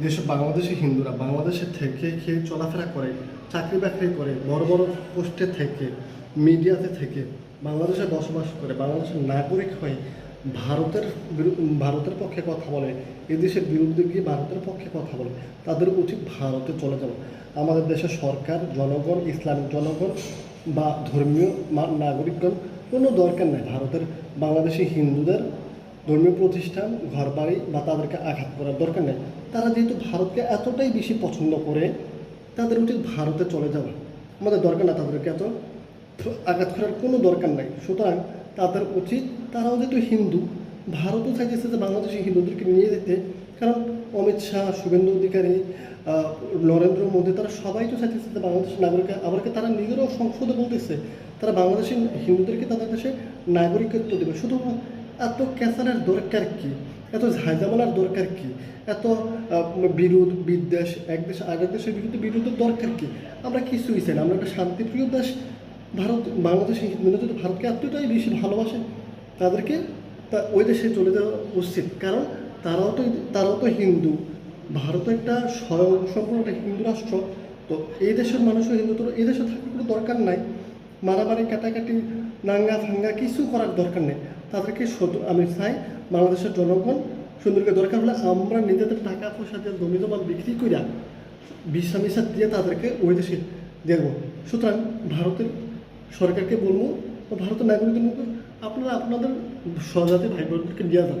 যেসব বাংলাদেশি হিন্দুরা বাংলাদেশে থেকে খেয়ে চলাফেরা করে, চাকরি বাকরি করে, বড় বড় পোস্টে থেকে, মিডিয়াতে থেকে বাংলাদেশে বসবাস করে, বাংলাদেশের নাগরিক হয়ে ভারতের পক্ষে কথা বলে, এদেশের বিরুদ্ধে গিয়ে ভারতের পক্ষে কথা বলে, তাদের উচিত ভারতে চলে যাওয়া। আমাদের দেশের সরকার, জনগণ, ইসলামিক জনগণ বা ধর্মীয় নাগরিকগণ কোনো দরকার নেই ভারতের বাংলাদেশি হিন্দুদের ধর্মীয় প্রতিষ্ঠান, ঘরবাড়ি বা তাদেরকে আঘাত করার দরকার নেই। তারা যেহেতু ভারতকে এতটাই বেশি পছন্দ করে, তাদের উচিত ভারতে চলে যাওয়া। আমাদের দরকার না তাদেরকে এত আঘাত করার কোনো দরকার নাই। সুতরাং তাদের উচিত, তারাও যেহেতু হিন্দু, ভারতও চাইতেছে যে বাংলাদেশি হিন্দুদেরকে নিয়ে যেতে। কারণ অমিত শাহ, শুভেন্দু অধিকারী, নরেন্দ্র মোদী, তারা সবাই তো চাইতেছে যে বাংলাদেশের নাগরিক, আবারকে তারা নিজেরাও সংসদে বলতেছে তারা বাংলাদেশি হিন্দুদেরকে তাদের দেশে নাগরিকত্ব দেবে। শুধু এত ক্যাসারের দরকার কি, এত ঝাঁঝামেলার দরকার কি, এত বিদ্বেষ, এক দেশ আগের দেশের বিরুদ্ধে দরকার কি? আমরা কিছুই চাই না, আমরা একটা শান্তিপ্রিয় দেশ। বাংলাদেশি হিন্দুরা যদি ভারতকে এতটাই বেশি ভালোবাসে, তাদেরকে ওই দেশে চলে যাওয়া উচিত। কারণ তারাও তো হিন্দু। ভারত একটা স্বয়ংসম্পূর্ণ একটা হিন্দু রাষ্ট্র। তো এই দেশের মানুষও হিন্দু, তো এই দেশে থাকার কোনো দরকার নাই। মারামারি, কাটাকাটি, নাঙ্গা ভাঙ্গা কিছু করার দরকার নেই। তাদেরকে আমি চাই বাংলাদেশের জনগণ সুন্দরকে দরকার হলে আমরা নিজেদের টাকা পয়সা দিয়ে জমি জমা বিক্রি করিয়া ভিসা মিশা দিয়ে তাদেরকে ওই দেশে দেব। সুতরাং ভারতের সরকারকে বলবো, ভারতের নাগরিকদের আপনারা আপনাদের স্বজাতি ভাই বোনদেরকে নিয়ে যান।